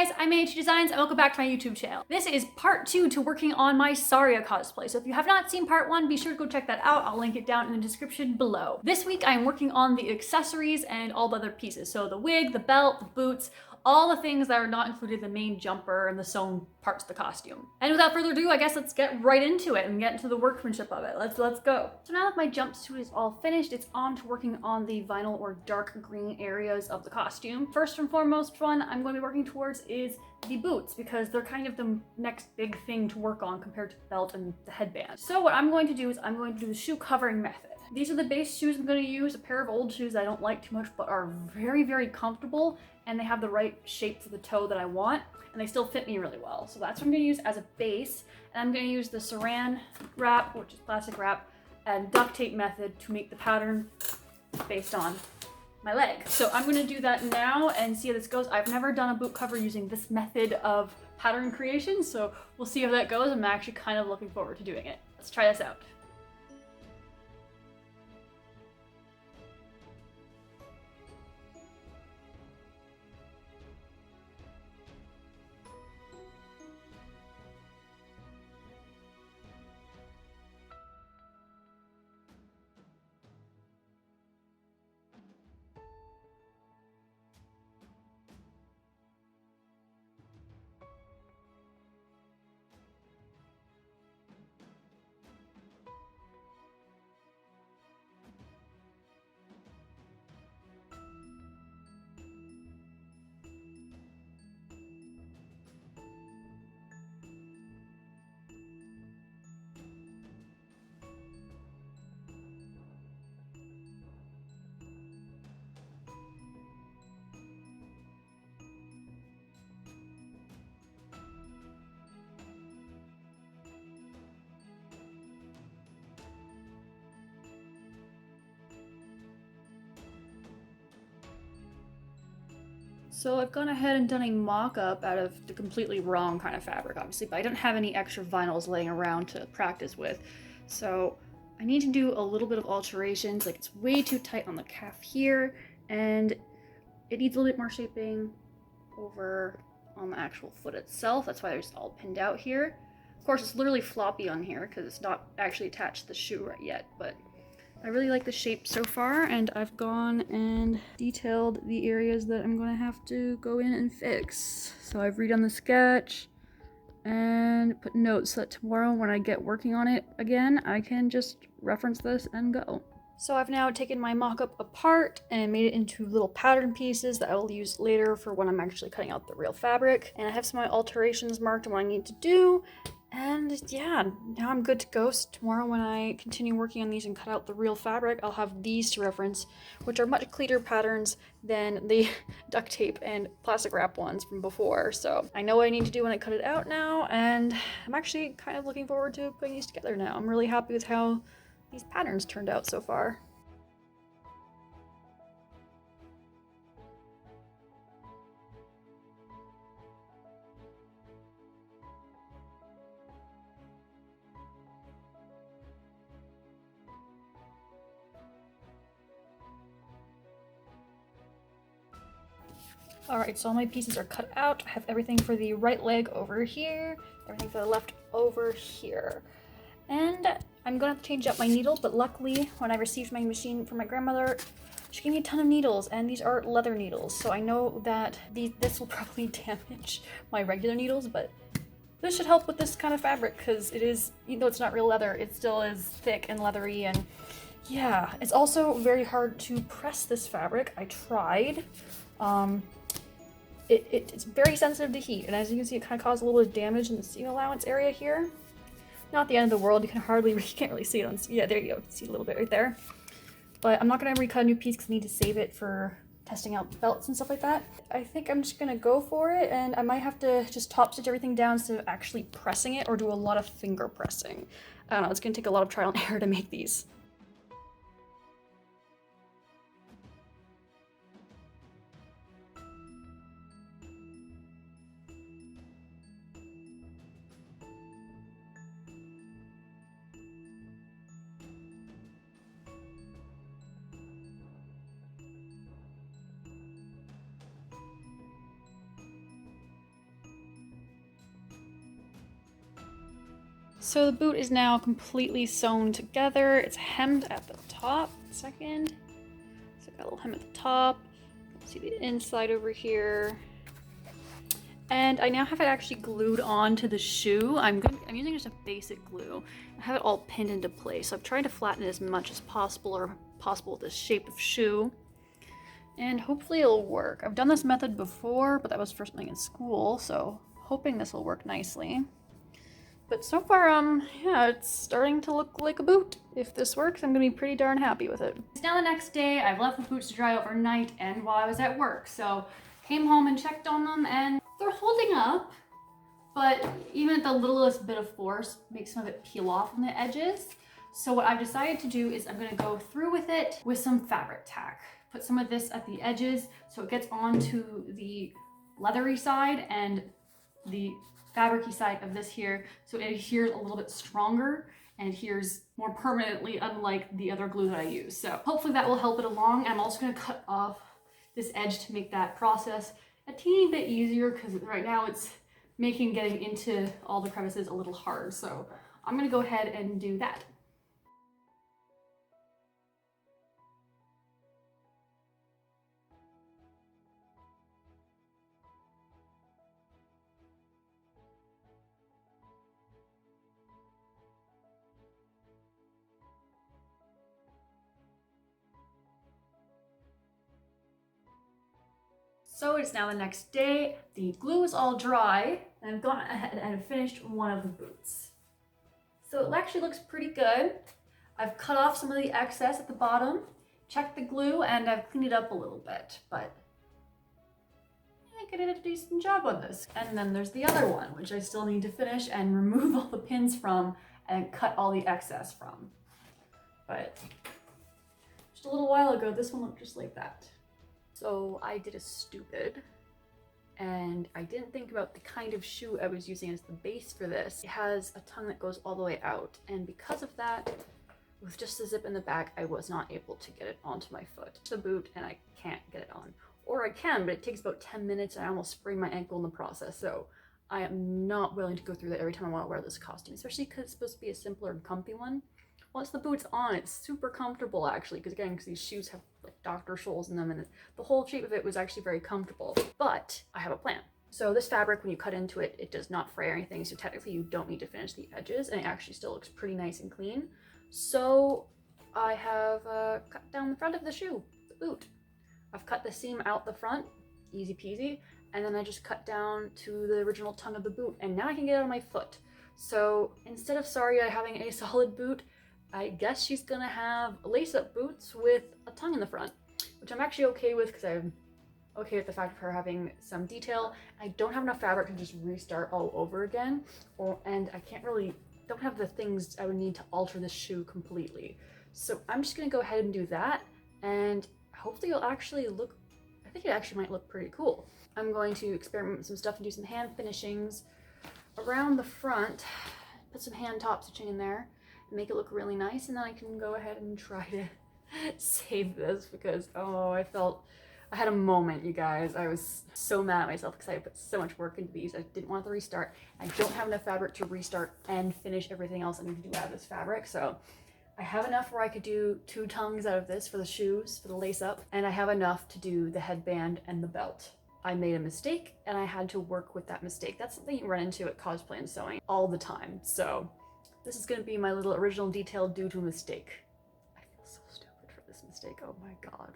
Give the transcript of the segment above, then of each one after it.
Hey guys, I'm AH Designs and welcome back to my YouTube channel. This is part 2 to working on my Saria cosplay. So if you have not seen part 1, be sure to go check that out. I'll link it down in the description below. This week I'm working on the accessories and all the other pieces. So the wig, the belt, the boots, all the things that are not included in the main jumper and the sewn parts of the costume. And without further ado, I guess let's get right into it and get into the workmanship of it. Let's go. So now that my jumpsuit is all finished, it's on to working on the vinyl or dark green areas of the costume. First and foremost one I'm going to be working towards is the boots, because they're kind of the next big thing to work on compared to the belt and the headband. So what I'm going to do is I'm going to do the shoe covering method. These are the base shoes I'm going to use, a pair of old shoes I don't like too much but are very, very comfortable, and they have the right shape for the toe that I want, and they still fit me really well. So that's what I'm going to use as a base, and I'm going to use the Saran wrap, which is plastic wrap, and duct tape method to make the pattern based on my leg. So I'm going to do that now and see how this goes. I've never done a boot cover using this method of pattern creation, so we'll see how that goes. I'm actually kind of looking forward to doing it. Let's try this out. So I've gone ahead and done a mock-up out of the completely wrong kind of fabric, obviously, but I don't have any extra vinyls laying around to practice with. So I need to do a little bit of alterations, like it's way too tight on the calf here, and it needs a little bit more shaping over on the actual foot itself. That's why it's all pinned out here. Of course, it's literally floppy on here because it's not actually attached to the shoe right yet, but I really like the shape so far, and I've gone and detailed the areas that I'm going to have to go in and fix. So I've redone the sketch and put notes so that tomorrow when I get working on it again, I can just reference this and go. So I've now taken my mock-up apart and made it into little pattern pieces that I will use later for when I'm actually cutting out the real fabric. And I have some of my alterations marked on what I need to do. And yeah, now I'm good to go. So tomorrow when I continue working on these and cut out the real fabric, I'll have these to reference, which are much cleaner patterns than the duct tape and plastic wrap ones from before. So I know what I need to do when I cut it out now, and I'm actually kind of looking forward to putting these together now. I'm really happy with how these patterns turned out so far. Alright, so all my pieces are cut out. I have everything for the right leg over here, everything for the left over here. And I'm going to have to change up my needle, but luckily when I received my machine from my grandmother, she gave me a ton of needles, and these are leather needles. So I know that this will probably damage my regular needles, but this should help with this kind of fabric, because it is, even though it's not real leather, it still is thick and leathery, and yeah. It's also very hard to press this fabric. I tried. It's very sensitive to heat, and as you can see, it kind of caused a little bit of damage in the seam allowance area here. Not the end of the world. You can't really see it on. Yeah, there you go. You can see a little bit right there. But I'm not gonna recut a new piece because I need to save it for testing out belts and stuff like that. I think I'm just gonna go for it, and I might have to just top stitch everything down instead of actually pressing it or do a lot of finger pressing. I don't know. It's gonna take a lot of trial and error to make these. So the boot is now completely sewn together. It's hemmed at the top. Second. So I've got a little hem at the top. See the inside over here. And I now have it actually glued onto the shoe. I'm using just a basic glue. I have it all pinned into place. So I've tried to flatten it as much as possible with this shape of shoe. And hopefully it'll work. I've done this method before, but that was for something in school, so hoping this will work nicely. But so far, yeah, it's starting to look like a boot. If this works, I'm gonna be pretty darn happy with it. It's now the next day. I've left the boots to dry overnight and while I was at work. So came home and checked on them and they're holding up, but even at the littlest bit of force makes some of it peel off on the edges. So what I've decided to do is I'm gonna go through with it with some fabric tack. Put some of this at the edges so it gets onto the leathery side and the fabricy side of this here, so it adheres a little bit stronger and adheres more permanently, unlike the other glue that I use. So hopefully that will help it along. I'm also going to cut off this edge to make that process a teeny bit easier, because right now it's making getting into all the crevices a little hard. So I'm going to go ahead and do that. So it's now the next day, the glue is all dry, and I've gone ahead and finished one of the boots. So it actually looks pretty good. I've cut off some of the excess at the bottom, checked the glue, and I've cleaned it up a little bit, but I think I did a decent job on this. And then there's the other one, which I still need to finish and remove all the pins from and cut all the excess from. But just a little while ago, this one looked just like that. So I did a stupid, and I didn't think about the kind of shoe I was using as the base for this. It has a tongue that goes all the way out, and because of that, with just a zip in the back, I was not able to get it onto my foot. It's a boot, and I can't get it on. Or I can, but it takes about 10 minutes, and I almost sprained my ankle in the process, so I am not willing to go through that every time I want to wear this costume, especially because it's supposed to be a simpler and comfy one. Once the boot's on, it's super comfortable actually, because these shoes have like doctor soles in them, and the whole shape of it was actually very comfortable. But I have a plan. So this fabric, when you cut into it, it does not fray or anything, so technically you don't need to finish the edges, and it actually still looks pretty nice and clean. So I have cut down the front of the shoe, the boot. I've cut the seam out the front, easy peasy, and then I just cut down to the original tongue of the boot, and now I can get it on my foot. So instead of Saria having a solid boot, I guess she's gonna have lace-up boots with a tongue in the front, which I'm actually okay with, because I'm okay with the fact of her having some detail. I don't have enough fabric to just restart all over again, and I don't have the things I would need to alter this shoe completely. So I'm just gonna go ahead and do that, and hopefully it'll actually look, I think it actually might look pretty cool. I'm going to experiment with some stuff and do some hand finishings around the front, put some hand top stitching in there, make it look really nice, and then I can go ahead and try to save this, because I had a moment, you guys. I was so mad at myself because I put so much work into these. I didn't want to restart. I don't have enough fabric to restart and finish everything else I need to do out of this fabric, so I have enough where I could do 2 tongues out of this for the shoes, for the lace up, and I have enough to do the headband and the belt. I made a mistake and I had to work with that mistake. That's something you run into at cosplay and sewing all the time, so this is going to be my little original detail due to a mistake. I feel so stupid for this mistake, oh my god.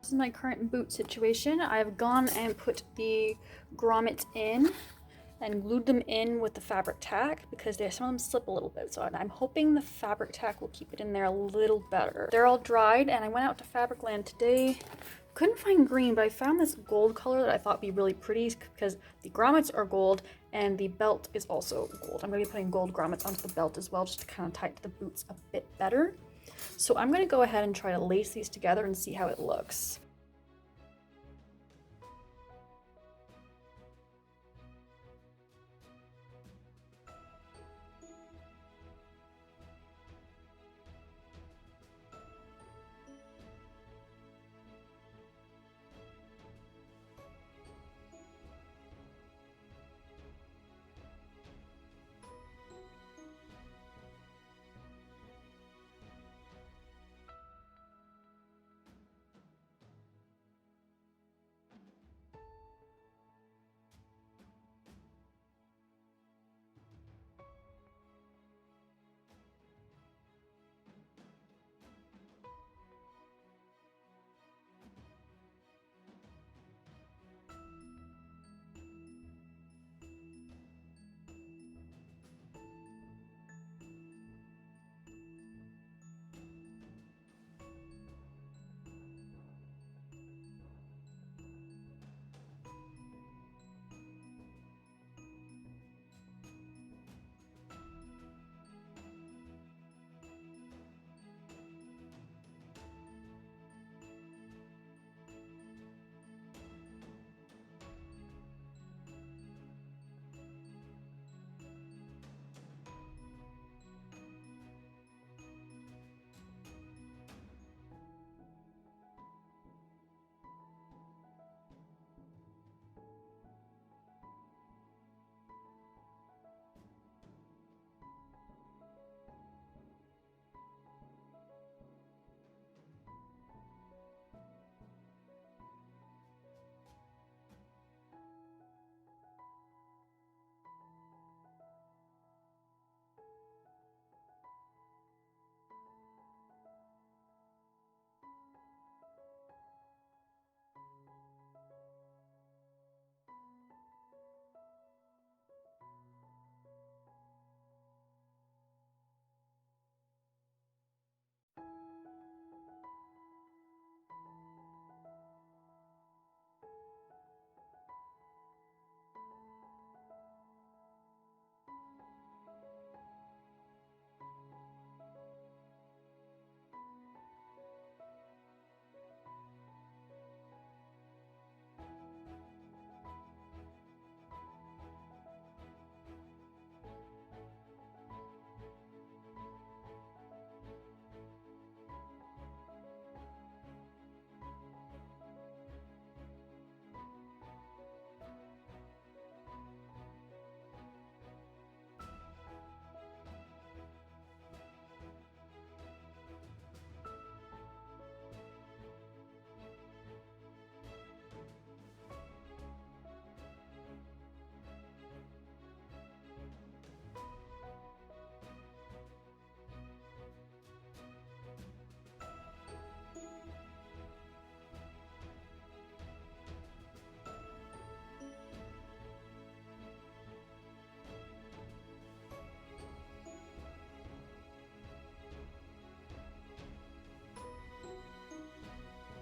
This is my current boot situation. I've gone and put the grommets in and glued them in with the fabric tack, because some of them slip a little bit, so I'm hoping the fabric tack will keep it in there a little better. They're all dried, and I went out to Fabricland today. Couldn't find green, but I found this gold color that I thought would be really pretty, because the grommets are gold and the belt is also gold. I'm going to be putting gold grommets onto the belt as well, just to kind of tie it to the boots a bit better. So I'm going to go ahead and try to lace these together and see how it looks.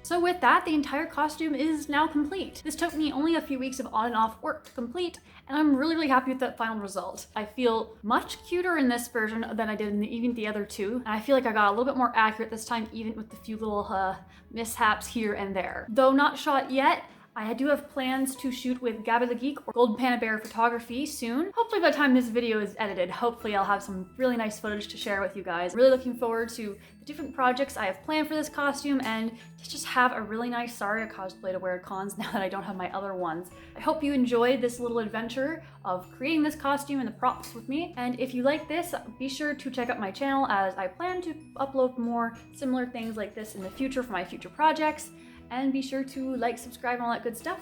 So with that, the entire costume is now complete. This took me only a few weeks of on and off work to complete, and I'm really happy with that final result. I feel much cuter in this version than I did in even the other two, and I feel like I got a little bit more accurate this time, even with the few little mishaps here and there. Though not shot yet, I do have plans to shoot with Gabby the Geek or Golden Panda Bear Photography soon. Hopefully by the time this video is edited, hopefully I'll have some really nice footage to share with you guys. Really looking forward to the different projects I have planned for this costume and to just have a really nice Saria cosplay to wear at cons now that I don't have my other ones. I hope you enjoyed this little adventure of creating this costume and the props with me. And if you like this, be sure to check out my channel as I plan to upload more similar things like this in the future for my future projects. And be sure to like, subscribe, and all that good stuff.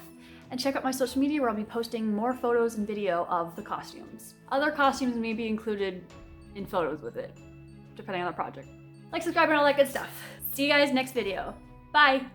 And check out my social media where I'll be posting more photos and video of the costumes. Other costumes may be included in photos with it, depending on the project. Like, subscribe, and all that good stuff. See you guys next video. Bye!